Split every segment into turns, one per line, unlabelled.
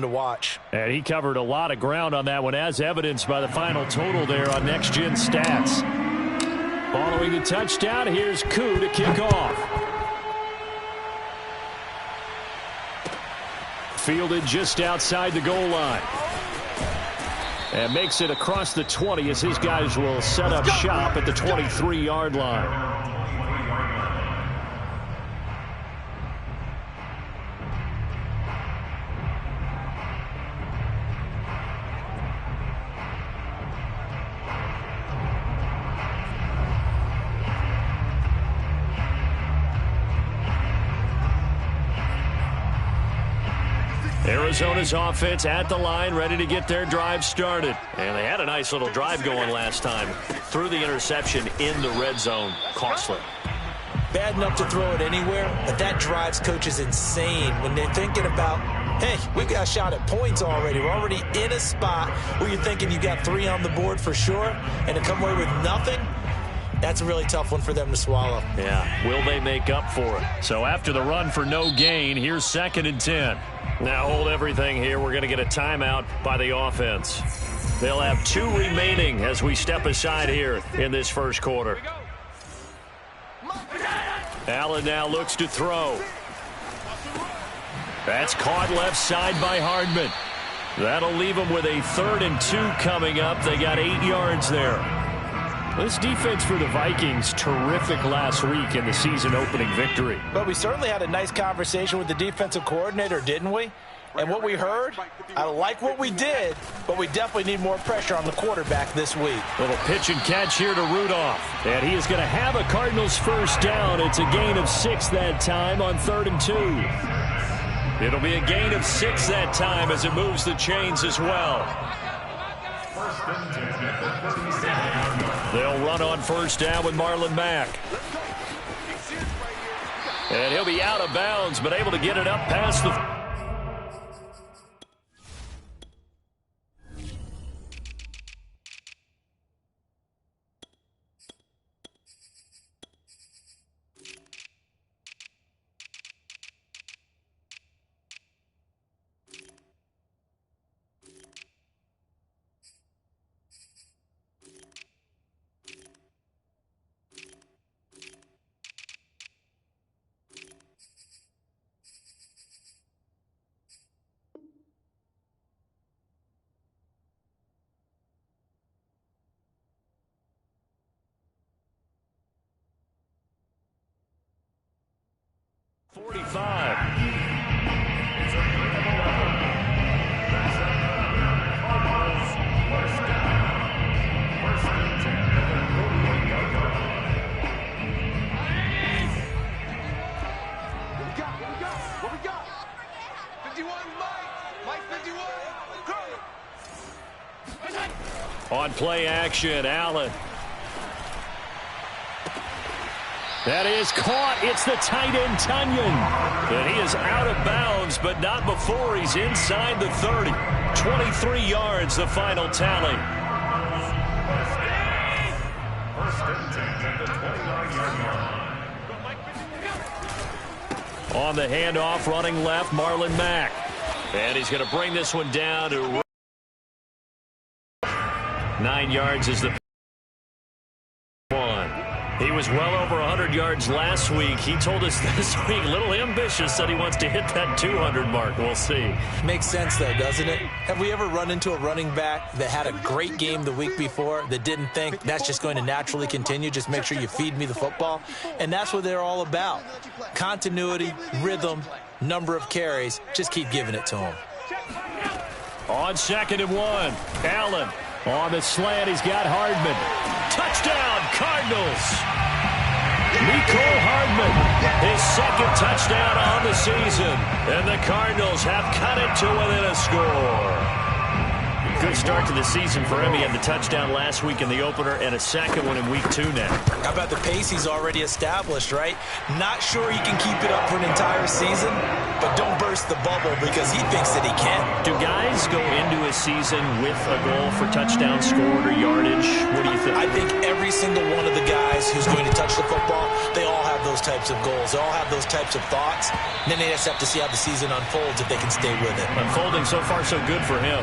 to watch.
And he covered a lot of ground on that one, as evidenced by the final total there on Next Gen Stats. Following the touchdown, here's Koo to kick off. Fielded just outside the goal line. And makes it across the 20 as his guys will set up shop at the 23-yard line. Arizona's offense at the line, ready to get their drive started. And they had a nice little drive going last time. Threw the interception in the red zone. Costly.
Bad enough to throw it anywhere, but that drives coaches insane when they're thinking about, hey, we got a shot at points already. We're already in a spot where you're thinking you got 3 on the board for sure, and to come away with nothing, that's a really tough one for them to swallow.
Yeah, will they make up for it? So after the run for no gain, here's 2nd and 10. Now hold everything here. We're going to get a timeout by the offense. They'll have 2 remaining as we step aside here in this first quarter. Allen now looks to throw. That's caught left side by Hardman. That'll leave them with a 3rd and 2 coming up. They got 8 yards there. This defense for the Vikings, terrific last week in the season-opening victory.
But we certainly had a nice conversation with the defensive coordinator, didn't we? And what we heard, I like what we did, but we definitely need more pressure on the quarterback this week.
Little pitch and catch here to Rudolph. And he is going to have a Cardinals first down. It's a gain of 6 that time on 3rd and 2. It'll be a gain of 6 that time as it moves the chains as well. They'll run on first down with Marlon Mack. And he'll be out of bounds, but able to get it up past the... On play action, Allen. That is caught. It's the tight end, Tunyon. And he is out of bounds, but not before he's inside the 30. 23 yards, the final tally. On the handoff, running left, Marlon Mack. And he's going to bring this one down to 9 yards is the one. He was well over 100 yards last week. He told us this week, a little ambitious, said he wants to hit that 200 mark. We'll see.
Makes sense, though, doesn't it? Have we ever run into a running back that had a great game the week before that didn't think that's just going to naturally continue? Just make sure you feed me the football. And that's what they're all about. Continuity, rhythm, number of carries. Just keep giving it to them.
On 2nd and 1, Allen. On the slant, he's got Hardman. Touchdown, Cardinals. Mecole Hardman, his 2nd touchdown on the season. And the Cardinals have cut it to within a score. Good start to the season for him. He had the touchdown last week in the opener and a second one in week 2 now.
How about the pace he's already established, right? Not sure he can keep it up for an entire season, but don't burst the bubble because he thinks that he can.
Do guys go into a season with a goal for touchdown scored or yardage? What do you think?
I think every single one of the guys who's going to touch the football, they all have those types of goals. They all have those types of thoughts. And then they just have to see how the season unfolds if they can stay with it.
Unfolding so far so good for him.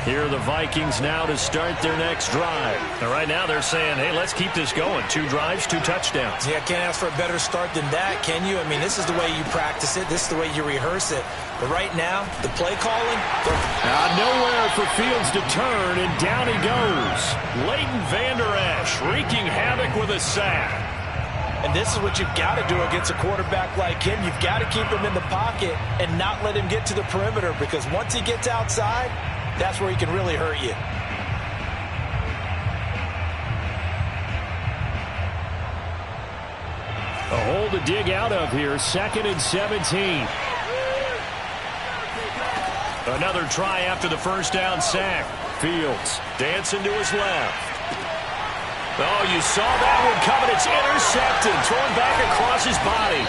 Here are the Vikings now to start their next drive. And right now they're saying, hey, let's keep this going. 2 drives, 2 touchdowns.
Yeah, can't ask for a better start than that, can you? I mean, this is the way you practice it. This is the way you rehearse it. But right now, the play calling.
Nowhere for Fields to turn, and down he goes. Leighton Vander Esch wreaking havoc with a sack.
And this is what you've got to do against a quarterback like him. You've got to keep him in the pocket and not let him get to the perimeter, because once he gets outside, that's where he can really hurt you.
A hole to dig out of here. 2nd and 17. Another try after the first down sack. Fields dancing to his left. Oh, you saw that one coming. It's intercepted. Thrown back across his body.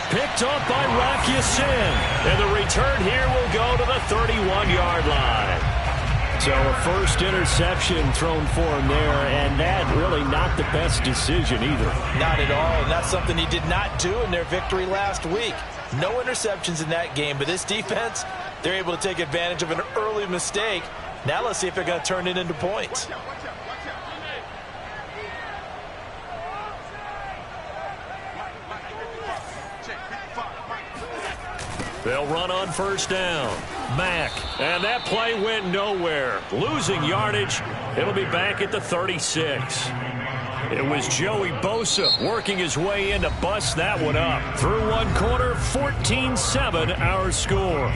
Picked up by Rock Ya-Sin. And the return here will go to the 31-yard line. So a first interception thrown for him there, and that really not the best decision either.
Not at all, and that's something he did not do in their victory last week. No interceptions in that game, but this defense, they're able to take advantage of an early mistake. Now let's see if they're going to turn it into points.
They'll run on first down. Mack. And that play went nowhere. Losing yardage. It'll be back at the 36. It was Joey Bosa working his way in to bust that one up. Through one quarter, 14-7 our score.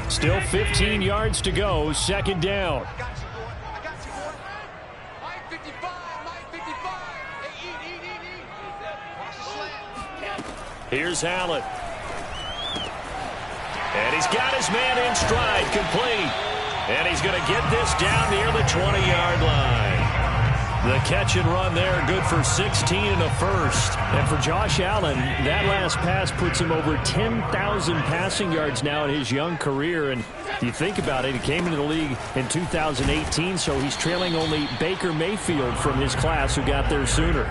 Still 15 yards to go. 2nd down. Here's Allen. And he's got his man in stride, complete. And he's going to get this down near the 20-yard line. The catch and run there, good for 16 and a first. And for Josh Allen, that last pass puts him over 10,000 passing yards now in his young career. And if you think about it, he came into the league in 2018, so he's trailing only Baker Mayfield from his class who got there sooner.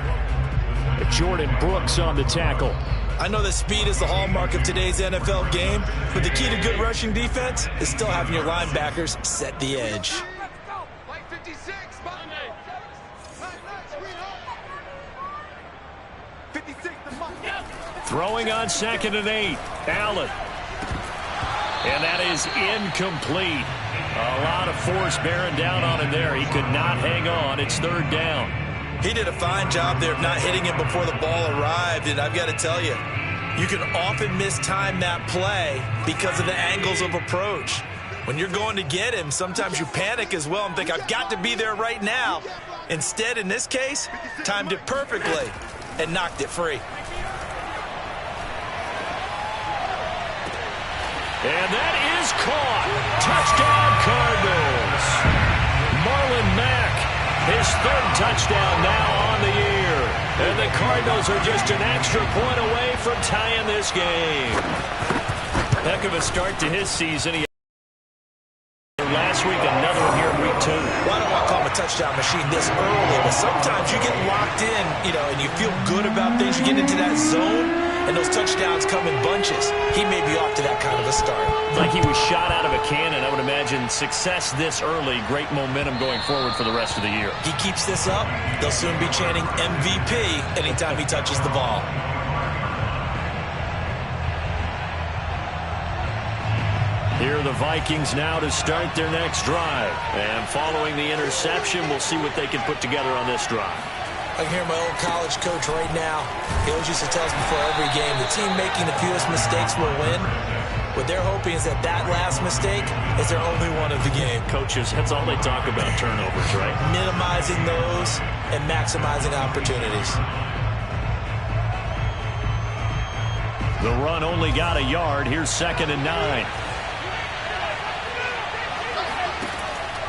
Jordan Brooks on the tackle.
I know that speed is the hallmark of today's NFL game, but the key to good rushing defense is still having your linebackers set the edge.
Throwing on 2nd and 8. Allen. And that is incomplete. A lot of force bearing down on him there. He could not hang on. It's 3rd down.
He did a fine job there of not hitting him before the ball arrived, and I've got to tell you, you can often mistime that play because of the angles of approach. When you're going to get him, sometimes you panic as well and think, I've got to be there right now. Instead, in this case, timed it perfectly and knocked it free.
And that is caught. Touchdown, Cardinals. Marlon Mack, his 3rd touchdown now on the year. And the Cardinals are just an extra point away from tying this game. Heck of a start to his season. He last week, another one here in week 2.
Well, I don't want to call him a touchdown machine this early, but sometimes you get locked in, and you feel good about things. You get into that zone, and those touchdowns come in bunches. He may be off to that kind of a start.
Like he was shot out of a cannon. I would imagine success this early, great momentum going forward for the rest of the year.
He keeps this up, they'll soon be chanting MVP anytime he touches the ball.
Here are the Vikings now to start their next drive. And following the interception, we'll see what they can put together on this drive.
I can hear my old college coach right now. He always used to tell us before every game, the team making the fewest mistakes will win. What they're hoping is that that last mistake is their only one of the game.
Coaches, that's all they talk about, turnovers, right?
Minimizing those and maximizing opportunities.
The run only got a yard. Here's 2nd and 9.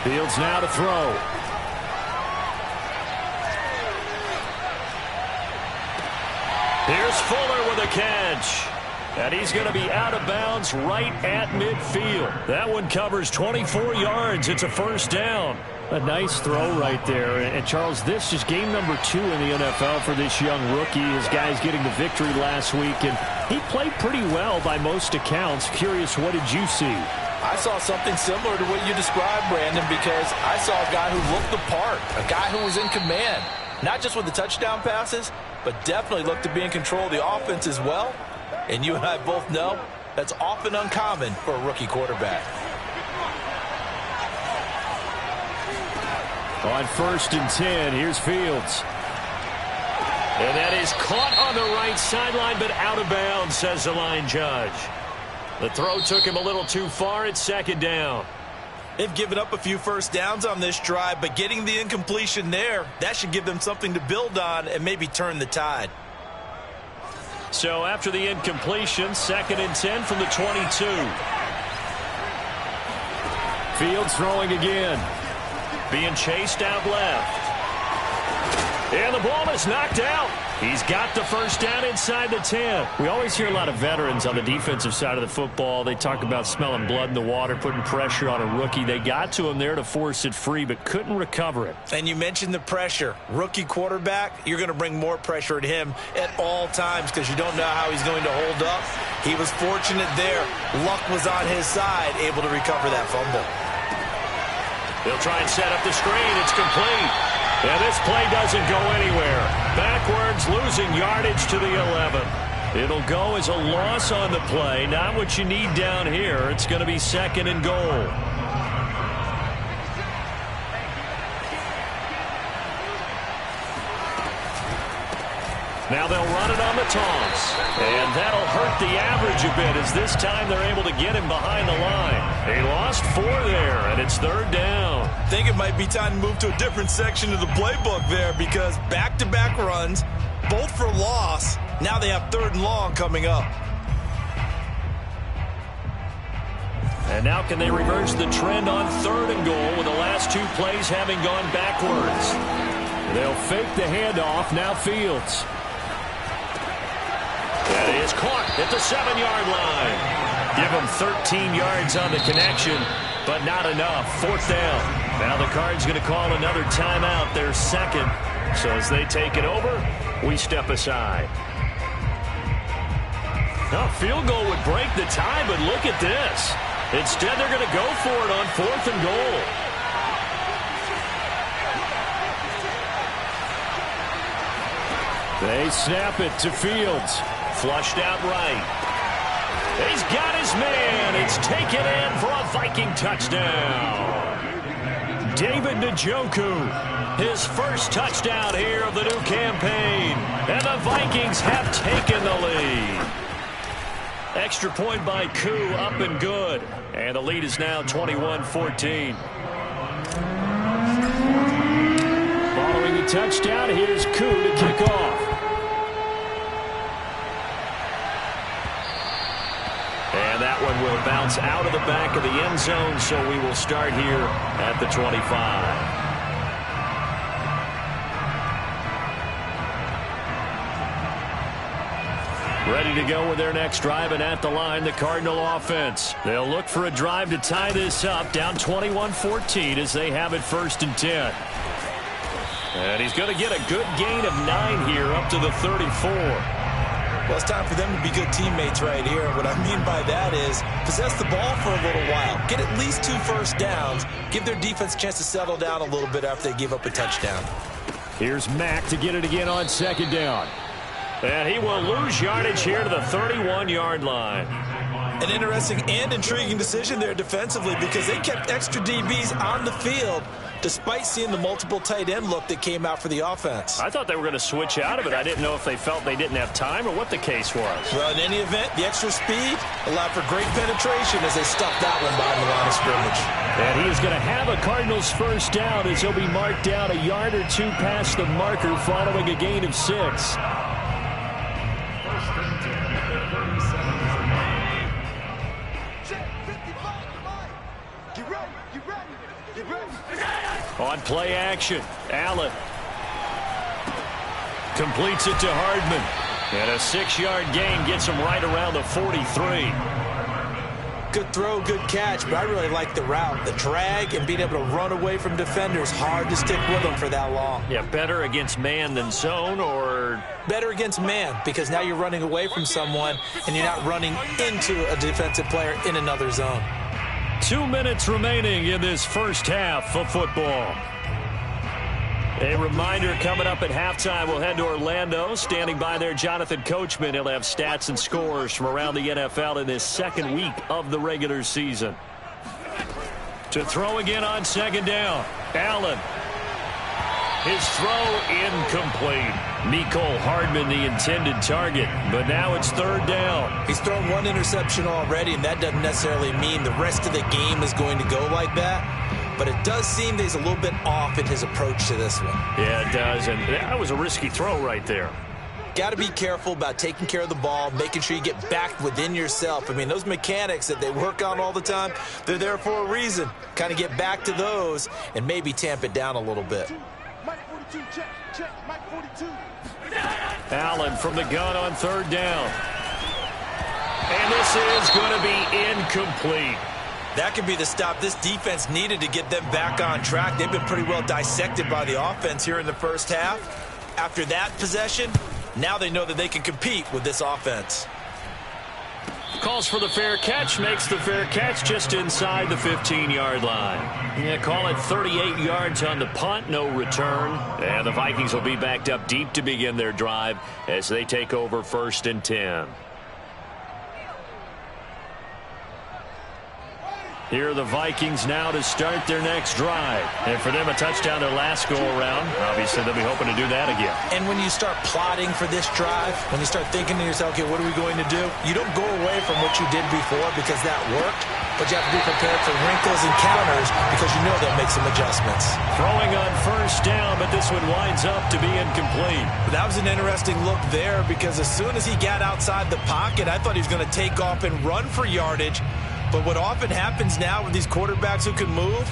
Fields now to throw. Here's Fuller with a catch. And he's going to be out of bounds right at midfield. That one covers 24 yards. It's a first down.
A nice throw right there. And, Charles, this is game number 2 in the NFL for this young rookie. His guys getting the victory last week, and he played pretty well by most accounts. Curious, what did you see?
I saw something similar to what you described, Brandon, because I saw a guy who looked the part, a guy who was in command, not just with the touchdown passes, but definitely looked to be in control of the offense as well. And you and I both know that's often uncommon for a rookie quarterback.
On 1st and 10, here's Fields.
And that is caught on the right sideline, but out of bounds, says the line judge. The throw took him a little too far. It's 2nd down.
They've given up a few first downs on this drive, but getting the incompletion there, that should give them something to build on and maybe turn the tide.
So after the incompletion, 2nd and 10 from the 22.
Fields throwing again.
Being chased out left. And the ball is knocked out. He's got the first down inside the 10.
We always hear a lot of veterans on the defensive side of the football. They talk about smelling blood in the water, putting pressure on a rookie. They got to him there to force it free, but couldn't recover it.
And you mentioned the pressure. Rookie quarterback, you're going to bring more pressure at him at all times because you don't know how he's going to hold up. He was fortunate there. Luck was on his side, able to recover that fumble.
They'll try and set up the screen. It's complete. And this play doesn't go anywhere. Backwards, losing yardage to the 11. It'll go as a loss on the play. Not what you need down here. It's going to be 2nd and goal. Now they'll run it on the toss. And that'll hurt the average a bit as this time they're able to get him behind the line. He lost 4 there, and it's 3rd down.
I think it might be time to move to a different section of the playbook there because back-to-back runs, both for loss. Now they have 3rd and long coming up.
And now can they reverse the trend on 3rd and goal with the last 2 plays having gone backwards?
They'll fake the handoff. Now Fields.
That is caught at the 7-yard line. Give him 13 yards on the connection, but not enough. 4th down. Now the Cards going to call another timeout, their 2nd. So as they take it over, we step aside. Now, field goal would break the tie, but look at this. Instead, they're going to go for it on 4th and goal.
They snap it to Fields.
Flushed out right. He's got his man. It's taken in for a Viking touchdown. David Njoku, his first touchdown here of the new campaign. And the Vikings have taken the lead. Extra point by Koo, up and good. And the lead is now 21-14.
Following the touchdown, here's Koo to kick off.
And that one will bounce out of the back of the end zone, so we will start here at the 25. Ready to go with their next drive, and at the line, the Cardinal offense. They'll look for a drive to tie this up, down 21-14 as they have it 1st and 10. And he's going to get a good gain of 9 here, up to the 34.
Well, it's time for them to be good teammates right here. What I mean by that is possess the ball for a little while. Get at least 2 first downs. Give their defense a chance to settle down a little bit after they give up a touchdown.
Here's Mack to get it again on 2nd down.
And he will lose yardage here to the 31-yard line.
An interesting and intriguing decision there defensively because they kept extra DBs on the field despite seeing the multiple tight end look that came out for the offense.
I thought they were going to switch out of it. I didn't know if they felt they didn't have time or what the case was.
Well, in any event, the extra speed allowed for great penetration as they stuffed that one behind the line of scrimmage.
And he is going to have a Cardinals first down as he'll be marked down a yard or two past the marker following a gain of 6. On play action, Allen completes it to Hardman. And a 6-yard gain gets him right around the 43.
Good throw, good catch, but I really like the route. The drag and being able to run away from defenders, hard to stick with them for that long.
Yeah, better against man than zone, or?
Better against man, because now you're running away from someone and you're not running into a defensive player in another zone.
2 minutes remaining in this first half of football.
A reminder, coming up at halftime, we'll head to Orlando. Standing by there, Jonathan Coachman. He'll have stats and scores from around the NFL in this second week of the regular season. To throw again on second down, Allen. His throw incomplete. Mecole Hardman, the intended target, but now it's third down.
He's thrown one interception already, and that doesn't necessarily mean the rest of the game is going to go like that. But it does seem that he's a little bit off in his approach to this one.
Yeah, it does, and that was a risky throw right there.
Got to be careful about taking care of the ball, making sure you get back within yourself. I mean, those mechanics that they work on all the time, they're there for a reason. Kind of get back to those and maybe tamp it down a little bit.
Allen from the gun on third down. And this is going to be incomplete.
That could be the stop this defense needed to get them back on track. They've been pretty well dissected by the offense here in the first half. After that possession, now they know that they can compete with this offense.
Calls for the fair catch, makes the fair catch just inside the 15-yard line. Yeah, call it 38 yards on the punt, no return. And the Vikings will be backed up deep to begin their drive as they take over 1st and 10. Here are the Vikings now to start their next drive. And for them, a touchdown their last go-around. Obviously, they'll be hoping to do that again.
And when you start plotting for this drive, when you start thinking to yourself, okay, what are we going to do? You don't go away from what you did before because that worked, but you have to be prepared for wrinkles and counters because you know they'll make some adjustments.
Throwing on first down, but this one winds up to be incomplete.
That was an interesting look there because as soon as he got outside the pocket, I thought he was going to take off and run for yardage. But what often happens now with these quarterbacks who can move,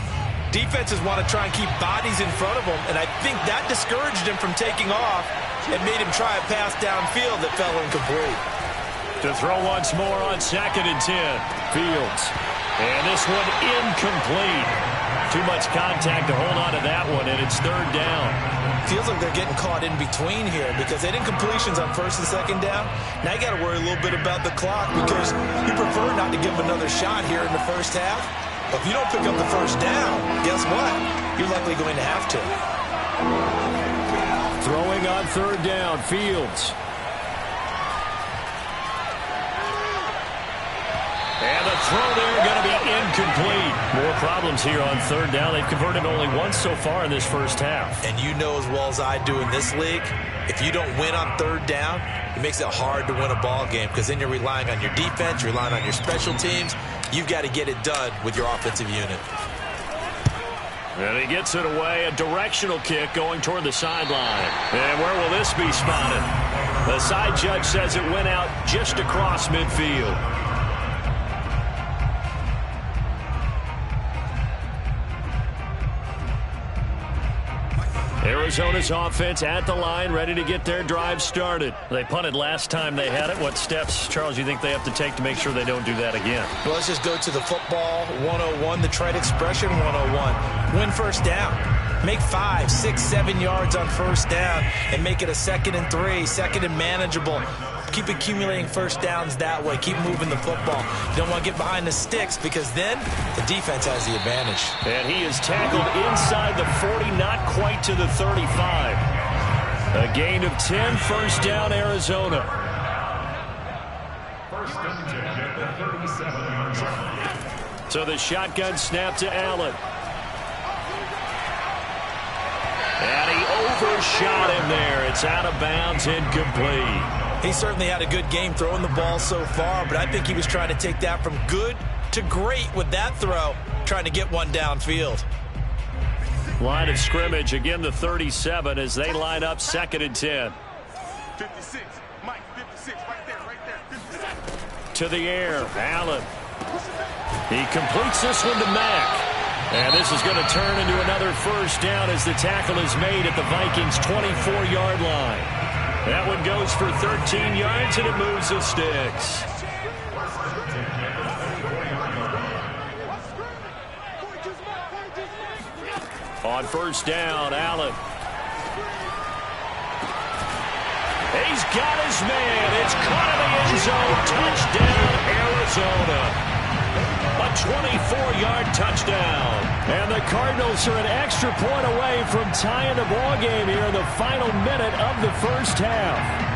defenses want to try and keep bodies in front of them, and I think that discouraged him from taking off and made him try a pass downfield that fell incomplete.
To throw once more on 2nd and 10. Fields. And this one incomplete. Too much contact to hold on to that one, and it's third down.
Feels like they're getting caught in between here because they didn't completions on 1st and 2nd down. Now you got to worry a little bit about the clock because you prefer not to give them another shot here in the first half. But if you don't pick up the first down, guess what? You're likely going to have to.
Throwing on third down, Fields.
And the throw there going to be incomplete. More problems here on third down. They've converted only once so far in this first half.
And you know as well as I do in this league, if you don't win on third down, it makes it hard to win a ball game because then you're relying on your defense, you're relying on your special teams. You've got to get it done with your offensive unit.
And he gets it away, a directional kick going toward the sideline. And where will this be spotted? The side judge says it went out just across midfield. Arizona's offense at the line, ready to get their drive started. They punted last time they had it. What steps, Charles, you think they have to take to make sure they don't do that again?
Well, let's just go to the football 101, the trade expression 101. Win first down. Make 5, 6, 7 yards on first down and make it a 2nd and 3, 2nd and manageable. Keep accumulating first downs that way. Keep moving the football. You don't want to get behind the sticks because then the defense has the advantage.
And he is tackled inside the 40, not quite to the 35. A gain of 10, first down, Arizona.
First and 10 at the 37-yard line.
So the shotgun snap to Allen. first shot in there. It's out of bounds, incomplete.
He certainly had a good game throwing the ball so far, but I think he was trying to take that from good to great with that throw, trying to get one downfield.
Line of scrimmage, again the 37 as they line up 2nd and 10.
56, Mike, 56, right there, 56.
To the air, Allen. He completes this one to Mack. And this is going to turn into another first down as the tackle is made at the Vikings' 24-yard line. That one goes for 13 yards, and it moves the sticks. On first down, Allen. He's got his man. It's caught in the end zone. Touchdown, Arizona. A 24-yard touchdown. And the Cardinals are an extra point away from tying the ball game here in the final minute of the first half.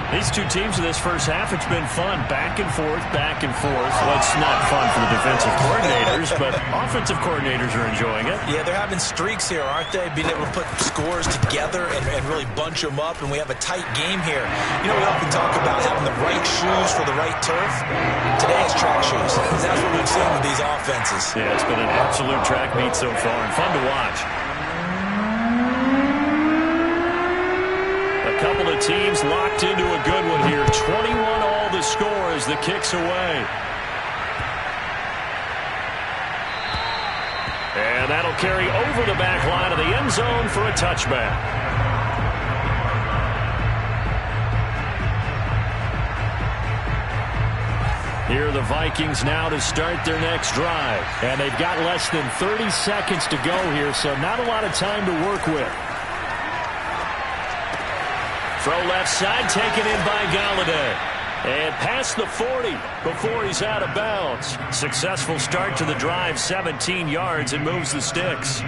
These two teams in this first half, it's been fun. Back and forth, back and forth. Well, it's not fun for the defensive coordinators, but offensive coordinators are enjoying it.
Yeah, they're having streaks here, aren't they? Being able to put scores together and really bunch them up, and we have a tight game here. You know, we often talk about having the right shoes for the right turf. Today is track shoes. That's what we've seen with these offenses.
Yeah, it's been an absolute track meet so far and fun to watch. A couple of teams locked into a good one here. 21 all the score as the kick's away. And that'll carry over the back line of the end zone for a touchback. Here are the Vikings now to start their next drive. And they've got less than 30 seconds to go here, so not a lot of time to work with. Throw left side, taken in by Galladay. And past the 40 before he's out of bounds. Successful start to the drive, 17 yards, and moves the sticks.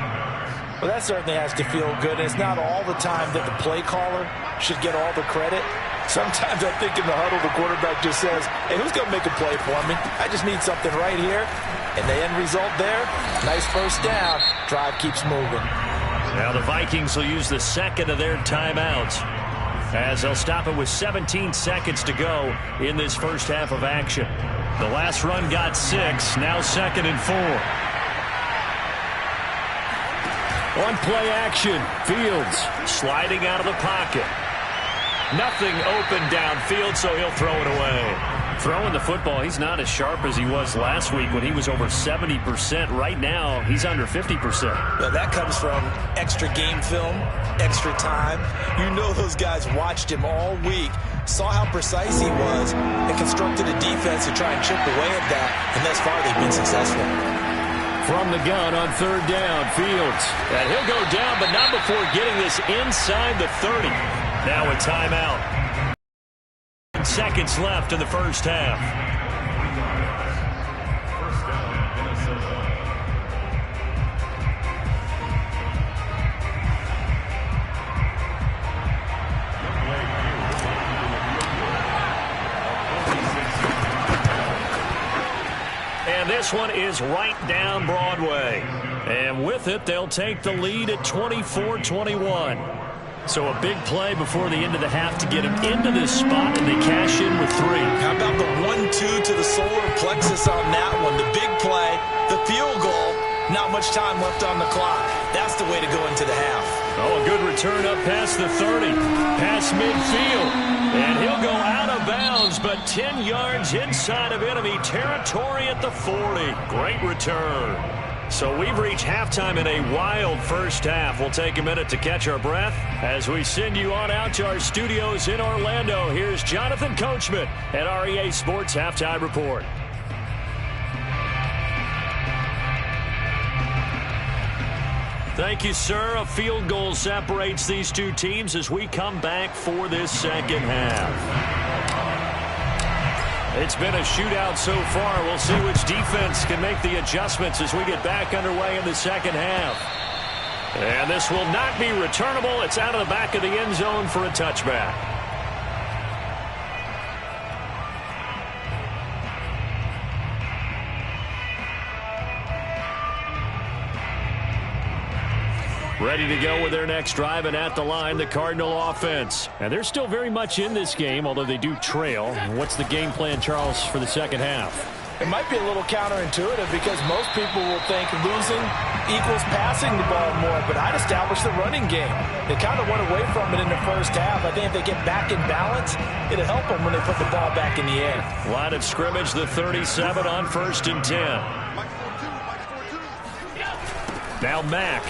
Well, that certainly has to feel good. And it's not all the time that the play caller should get all the credit. Sometimes I think in the huddle, the quarterback just says, hey, who's going to make a play for me? I just need something right here. And the end result there, nice first down. Drive keeps moving.
Now the Vikings will use the second of their timeouts, as they'll stop it with 17 seconds to go in this first half of action. The last run got 6, now 2nd and 4. On play action, Fields sliding out of the pocket. Nothing open downfield, so he'll throw it away. Throwing the football, he's not as sharp as he was last week when he was over 70%. Right now, he's under 50%.
Well, that comes from extra game film, extra time. You know those guys watched him all week, saw how precise he was, and constructed a defense to try and chip away at that, and thus far they've been successful.
From the gun on third down, Fields.
And he'll go down, but not before getting this inside the 30. Now a timeout. 10 seconds left in the first half. And this one is right down Broadway. And with it, they'll take the lead at 24-21. So a big play before the end of the half to get him into this spot, and they cash in with 3.
How about the 1-2 to the solar plexus on that one? The big play, the field goal, not much time left on the clock. That's the way to go into the half.
Oh, a good return up past the 30, past midfield. And he'll go out of bounds, but 10 yards inside of enemy territory at the 40. Great return. So we've reached halftime in a wild first half. We'll take a minute to catch our breath as we send you on out to our studios in Orlando. Here's Jonathan Coachman at REA Sports Halftime Report. Thank you, sir. A field goal separates these two teams as we come back for this second half. It's been a shootout so far. We'll see which defense can make the adjustments as we get back underway in the second half. And this will not be returnable. It's out of the back of the end zone for a touchback. Ready to go with their next drive, and at the line, the Cardinal offense.
And they're still very much in this game, although they do trail. What's the game plan, Charles, for the second half?
It might be a little counterintuitive because most people will think losing equals passing the ball more, but I'd establish the running game. They kind of went away from it in the first half. I think if they get back in balance, it'll help them when they put the ball back in the air.
Line of scrimmage, the 37 on 1st and 10. Now Mack.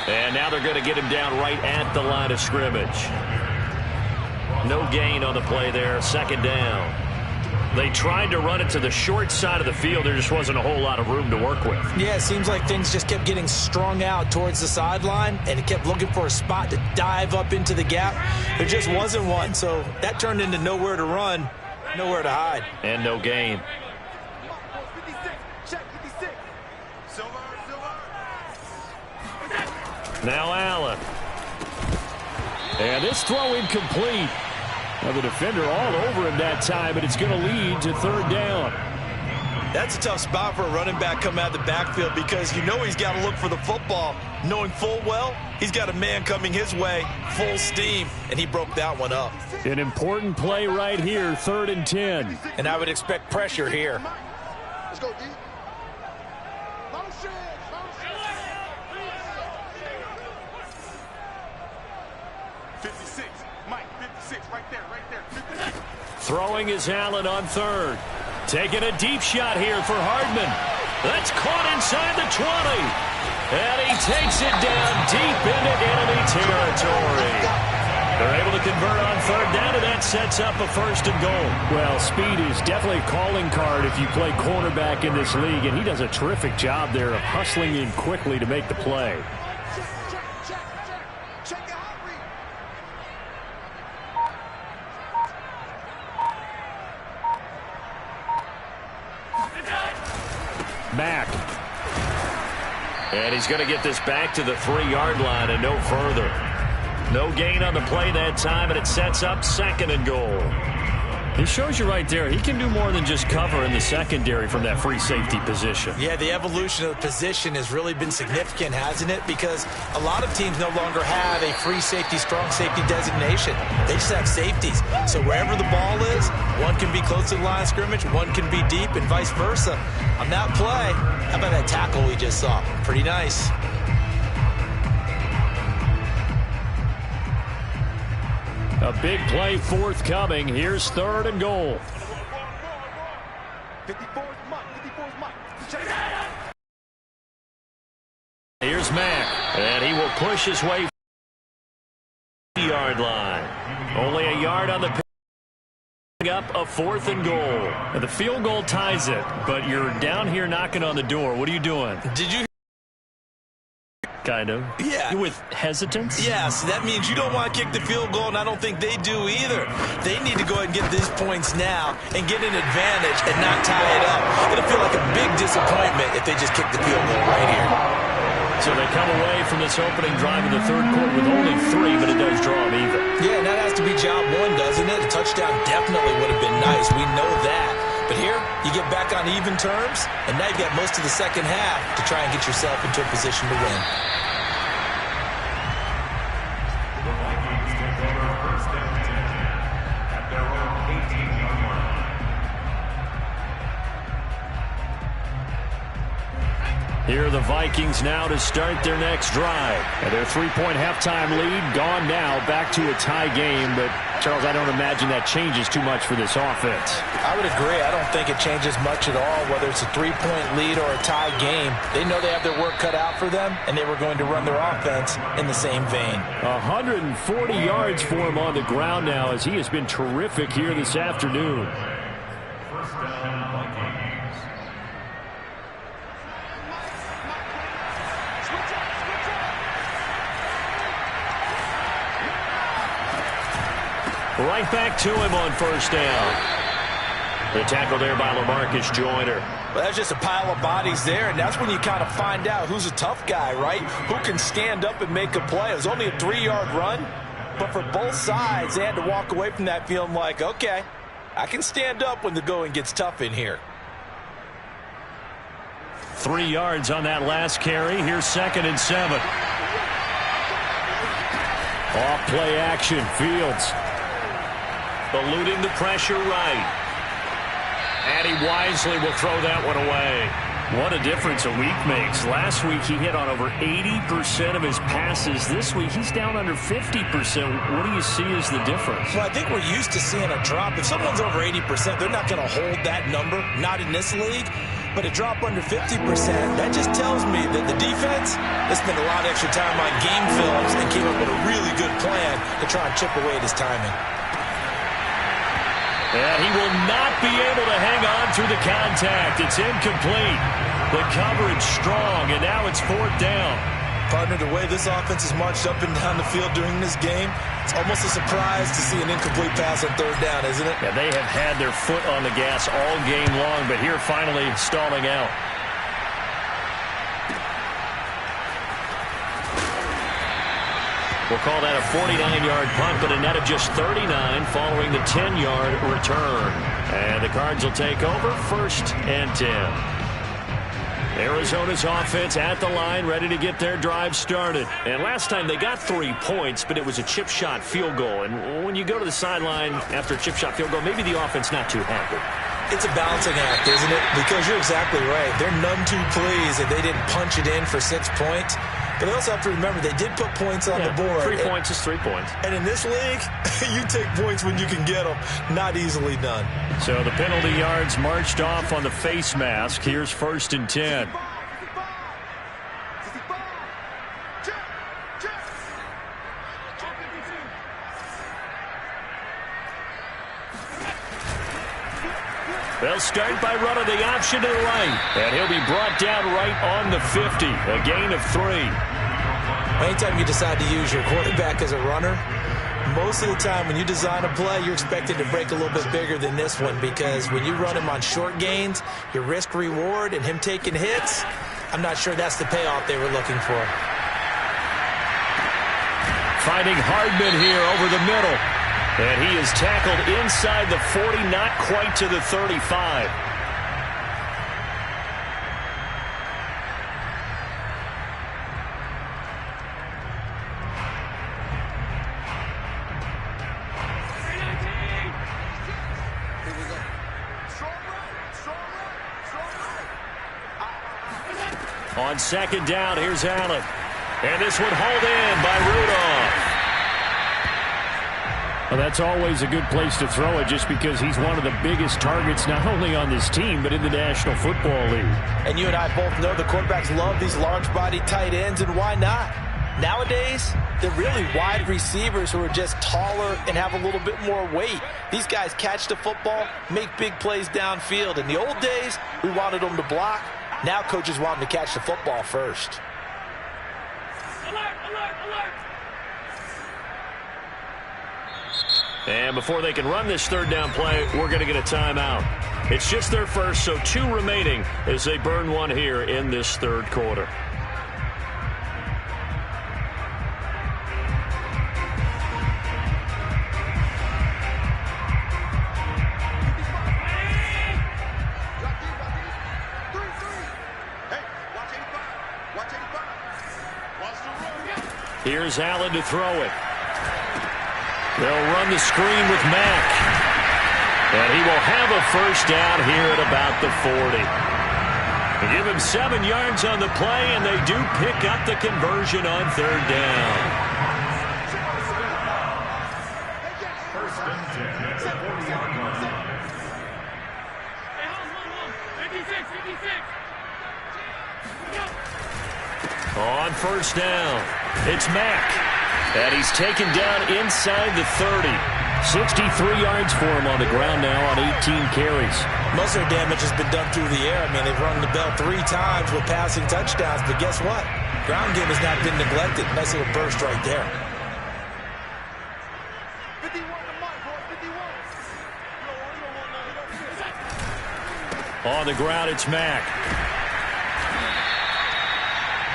And now they're going to get him down right at the line of scrimmage. No gain on the play there, 2nd down. They tried to run it to the short side of the field. There just wasn't a whole lot of room to work with.
Yeah, it seems like things just kept getting strung out towards the sideline, and it kept looking for a spot to dive up into the gap. There just wasn't one, so that turned into nowhere to run, nowhere to hide.
And no gain. Now Allen.
And this throw incomplete. Now the defender all over him that time, but it's going to lead to 3rd down.
That's a tough spot for a running back coming out of the backfield because you know he's got to look for the football, knowing full well he's got a man coming his way, full steam, and he broke that one up.
An important play right here, 3rd and 10.
And I would expect pressure here.
Let's go, D. 56, Mike, 56, right there, 56.
Throwing is Allen on 3rd. Taking a deep shot here for Hardman. That's caught inside the 20. And he takes it down deep into enemy territory. They're able to convert on 3rd down, and that sets up a 1st and goal.
Well, speed is definitely a calling card if you play cornerback in this league, and he does a terrific job there of hustling in quickly to make the play. Mack.
And he's going to get this back to the 3-yard line and no further. No gain on the play that time, and it sets up 2nd and goal.
It shows you right there, he can do more than just cover in the secondary from that free safety position.
Yeah, the evolution of the position has really been significant, hasn't it? Because a lot of teams no longer have a free safety, strong safety designation. They just have safeties. So wherever the ball is, one can be close to the line of scrimmage, one can be deep, and vice versa. On that play, how about that tackle we just saw? Pretty nice.
A big play forthcoming. Here's 3rd and goal.
54 is Mike. 54 is Mike.
Here's Mack. And he will push his way to the yard line. Only a yard on the pick. Up a 4th and goal.
And the field goal ties it, but you're down here knocking on the door. What are you doing?
Did you?
Kind of.
Yeah.
With hesitance?
Yes, that means you don't want to kick the field goal, and I don't think they do either. They need to go ahead and get these points now and get an advantage and not tie it up. It'll feel like a big disappointment if they just kick the field goal right here.
So they come away from this opening drive in the 3rd quarter with only 3, but it does draw them even.
Yeah, and that has to be job 1, doesn't it? A touchdown definitely would have been nice. We know that. But here, you get back on even terms, and now you've got most of the second half to try and get yourself into a position to win.
Here are the Vikings now to start their next drive. And their 3-point halftime lead gone now, back to a tie game. But, Charles, I don't imagine that changes too much for this offense.
I would agree. I don't think it changes much at all, whether it's a 3-point lead or a tie game. They know they have their work cut out for them, and they were going to run their offense in the same vein.
140 yards for him on the ground now, as he has been terrific here this afternoon.
Right back to him on 1st down. The tackle there by LaMarcus Joyner.
Well, that's just a pile of bodies there, and that's when you kind of find out who's a tough guy, right? Who can stand up and make a play. It was only a 3-yard run, but for both sides, they had to walk away from that feeling like, okay, I can stand up when the going gets tough in here.
3 yards on that last carry. Here's 2nd and 7. Off play action. Fields eluding the pressure right. And he wisely will throw that one away. What a difference a week makes. Last week he hit on over 80% of his passes. This week he's down under 50%. What do you see as the difference?
Well, I think we're used to seeing a drop. If someone's over 80%, they're not going to hold that number. Not in this league. But a drop under 50%, that just tells me that the defense has spent a lot of extra time on game films and came up with a really good plan to try and chip away at his timing.
And he will not be able to hang on through the contact. It's incomplete. The coverage strong, and now it's 4th down.
Partner, the way this offense has marched up and down the field during this game, it's almost a surprise to see an incomplete pass on 3rd down, isn't it?
Yeah, they have had their foot on the gas all game long, but here finally stalling out. We'll call that a 49-yard punt, but a net of just 39 following the 10-yard return. And the Cards will take over 1st and 10. Arizona's offense at the line, ready to get their drive started. And last time they got 3 points, but it was a chip shot field goal. And when you go to the sideline after a chip shot field goal, maybe the offense not too happy.
It's a balancing act, isn't it? Because you're exactly right. They're none too pleased that they didn't punch it in for 6 points. But they also have to remember they did put points on the board.
3 points is 3 points.
And in this league, you take points when you can get them. Not easily done.
So the penalty yards marched off on the face mask. Here's 1st and 10. They'll start by running the option to the right. And he'll be brought down right on the 50. A gain of 3.
Anytime you decide to use your quarterback as a runner, most of the time when you design a play, you're expected to break a little bit bigger than this one, because when you run him on short gains, your risk reward and him taking hits, I'm not sure that's the payoff they were looking for.
Finding Hardman here over the middle. And he is tackled inside the 40, not quite to the 35. On 2nd down, here's Allen. And this one hauled in by Rudolph.
Well, that's always a good place to throw it, just because he's one of the biggest targets not only on this team but in the National Football League.
And you and I both know the quarterbacks love these large-bodied tight ends, and why not? Nowadays, they're really wide receivers who are just taller and have a little bit more weight. These guys catch the football, make big plays downfield. In the old days, we wanted them to block. Now coaches want them to catch the football first.
Alert, alert, alert.
And before they can run this 3rd down play, we're going to get a timeout. It's just their first, so 2 remaining as they burn one here in this 3rd quarter. Here's Allen to throw it. They'll run the screen with Mack. And he will have a 1st down here at about the 40. They give him 7 yards on the play, and they do pick up the conversion on 3rd down.
First and 10 at the 40-yard line. Hey, hold. 56, 56.
On 1st down, it's Mack. And he's taken down inside the 30. 63 yards for him on the ground now on 18 carries.
Most of their damage has been done through the air. I mean, they've rung the bell 3 times with passing touchdowns, but guess what? Ground game has not been neglected. Nice little burst right there.
51 to Mike, boys. 51.
On the ground, it's Mack.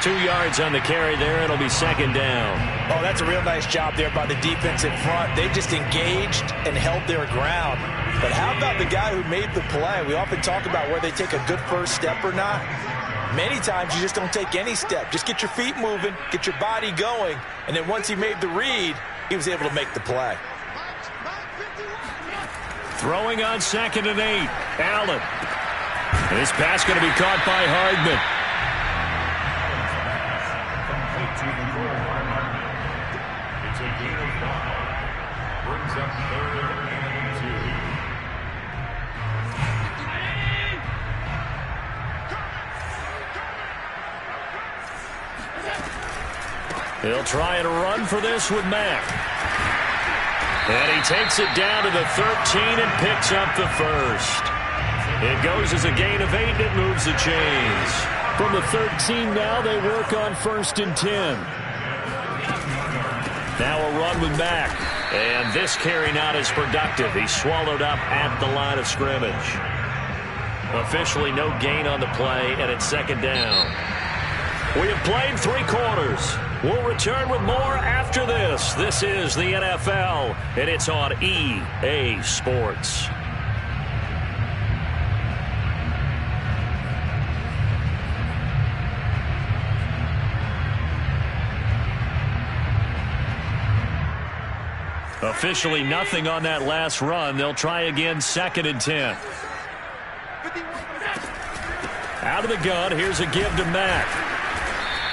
2 yards on the carry there. It'll be 2nd down.
Oh, that's a real nice job there by the defense in front. They just engaged and held their ground. But how about the guy who made the play? We often talk about where they take a good first step or not. Many times you just don't take any step. Just get your feet moving, get your body going, and then once he made the read, he was able to make the play.
Throwing on 2nd and 8. Allen. This pass going to be caught by Hardman.
It's a gain of 5. Brings up 3rd and 2.
He'll try and run for this with Mack. And he takes it down to the 13 and picks up the first. It goes as a gain of 8, and it moves the chains.
From the 13 now, they work on 1st and 10.
Now a run with Mack. And this carry not as productive. He's swallowed up at the line of scrimmage. Officially no gain on the play, and it's 2nd down. We have played 3 quarters. We'll return with more after this. This is the NFL, and it's on EA Sports. Officially nothing on that last run. They'll try again, 2nd and 10. Out of the gun, here's a give to Mack.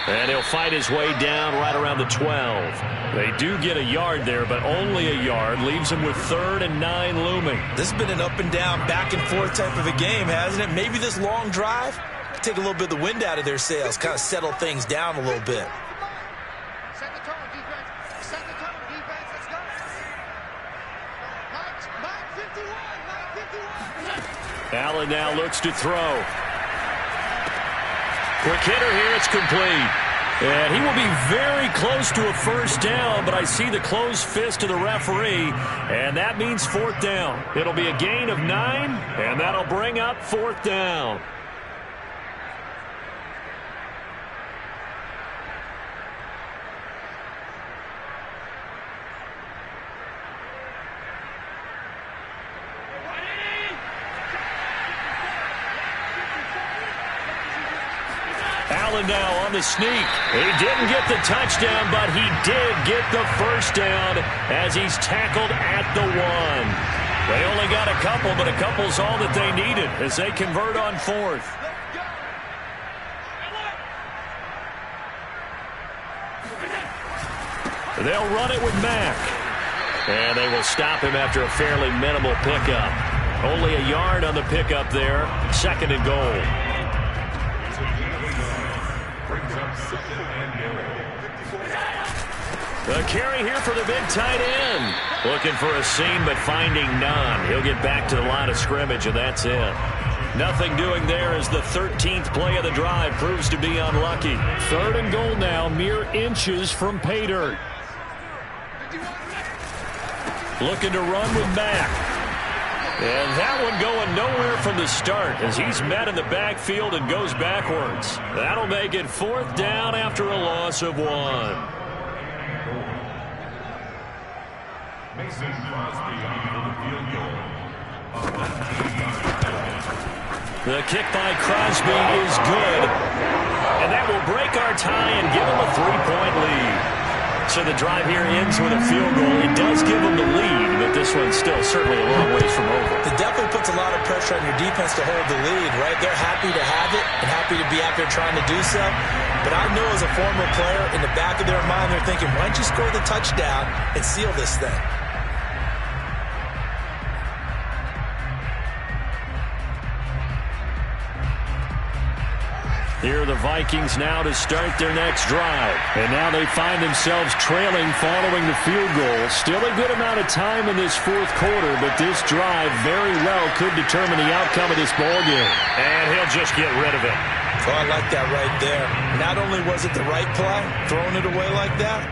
And he'll fight his way down right around the 12. They do get a yard there, but only a yard. Leaves him with 3rd and 9 looming.
This has been an up and down, back and forth type of a game, hasn't it? Maybe this long drive take a little bit of the wind out of their sails, kind of settle things down a little bit.
Set the tone, defense. Set the tone, defense. Let's go. Mike 51.
Allen now looks to throw. Quick hitter here, it's complete. And he will be very close to a 1st down, but I see the closed fist of the referee, and that means 4th down. It'll be a gain of 9, and that'll bring up 4th down. Allen now on the sneak. He didn't get the touchdown, but he did get the 1st down as he's tackled at the 1. They only got a couple, but a couple's all that they needed as they convert on 4th. They'll run it with Mack. And they will stop him after a fairly minimal pickup. Only a yard on the pickup there. 2nd and goal. The carry here for the big tight end. Looking for a seam, but finding none. He'll get back to the line of scrimmage, and that's it. Nothing doing there as the 13th play of the drive proves to be unlucky.
3rd and goal now, mere inches from pay dirt.
Looking to run with Mack. And that one going nowhere from the start as he's met in the backfield and goes backwards. That'll make it 4th down after a loss of 1.
Mason Crosby on for the field goal.
The kick by Crosby is good. And that will break our tie and give him a 3-point lead. So the drive here ends with a field goal. It does give them the lead, but this one's still certainly a long ways from over.
It definitely puts a lot of pressure on your defense to hold the lead, right? They're happy to have it and happy to be out there trying to do so. But I know as a former player, in the back of their mind, they're thinking, why don't you score the touchdown and seal this thing?
Here are the Vikings now to start their next drive.
And now they find themselves trailing following the field goal. Still a good amount of time in this 4th quarter, but this drive very well could determine the outcome of this ballgame.
And he'll just get rid of it.
Oh, I like that right there. Not only was it the right play, throwing it away like that,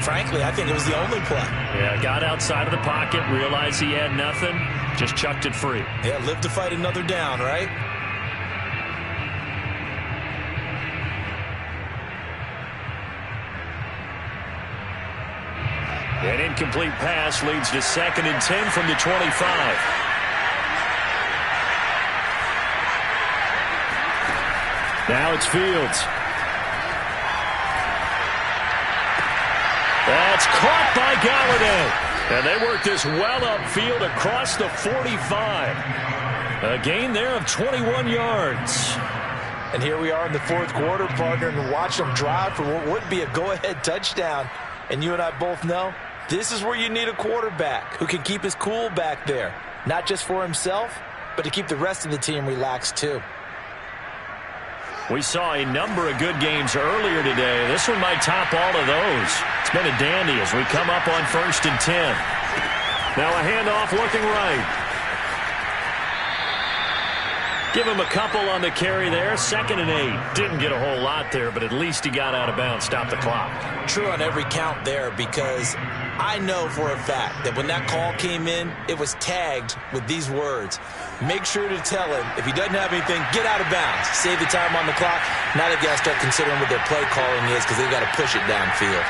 frankly, I think it was the only play.
Yeah, got outside of the pocket, realized he had nothing, just chucked it free.
Yeah, live to fight another down, right?
An incomplete pass leads to 2nd and 10 from the 25.
Now it's Fields.
That's caught by Galladay. And they work this well upfield across the 45. A gain there of 21 yards.
And here we are in the fourth quarter, partner, and watch them drive for what would be a go-ahead touchdown. And you and I both know this is where you need a quarterback who can keep his cool back there. Not just for himself, but to keep the rest of the team relaxed too.
We saw a number of good games earlier today. This one might top all of those. It's been a dandy as we come up on 1st and 10. Now a handoff looking right. Give him a couple on the carry there. 2nd and 8. Didn't get a whole lot there, but at least he got out of bounds. Stopped the clock.
True on every count there, because I know for a fact that when that call came in, it was tagged with these words. Make sure to tell him, if he doesn't have anything, get out of bounds. Save the time on the clock. Now they've got to start considering what their play calling is, because they've got to push it downfield.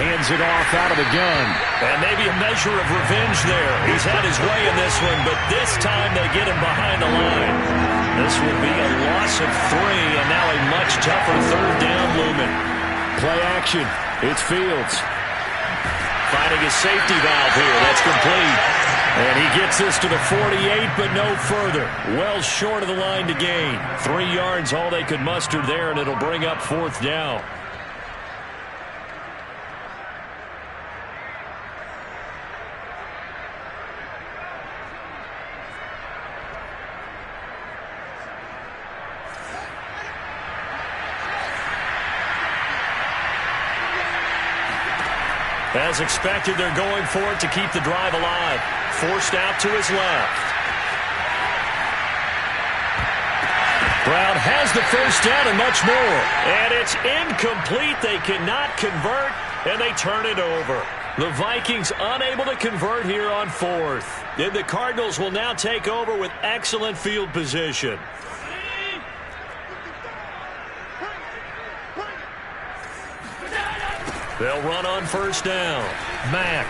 Hands it off out of the gun.
And maybe a measure of revenge there. He's had his way in this one, but this time they get him behind the line. This will be a loss of 3, and now a much tougher 3rd down looming.
Play action. It's Fields.
Finding his safety valve here. That's complete. And he gets this to the 48, but no further. Well short of the line to gain. 3 yards, all they could muster there, and it'll bring up 4th down. As expected, they're going for it to keep the drive alive. Forced out to his left. Brown has the 1st down and much more. And it's incomplete. They cannot convert, and they turn it over. The Vikings unable to convert here on 4th. And the Cardinals will now take over with excellent field position. They'll run on 1st down. Mack.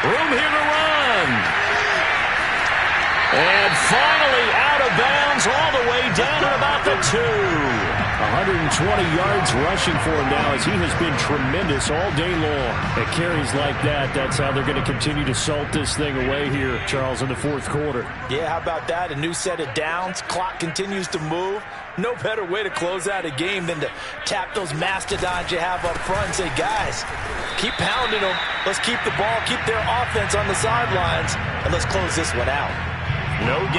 Room here to run. And finally out of bounds all the way down at about the 2.
120 yards rushing for him now, as he has been tremendous all day long. At carries like that, that's how they're going to continue to salt this thing away here, Charles, in the 4th quarter.
Yeah, how about that? A new set of downs. Clock continues to move. No better way to close out a game than to tap those mastodons you have up front and say, guys, keep pounding them. Let's keep the ball, keep their offense on the sidelines, and let's close this one out.
No game.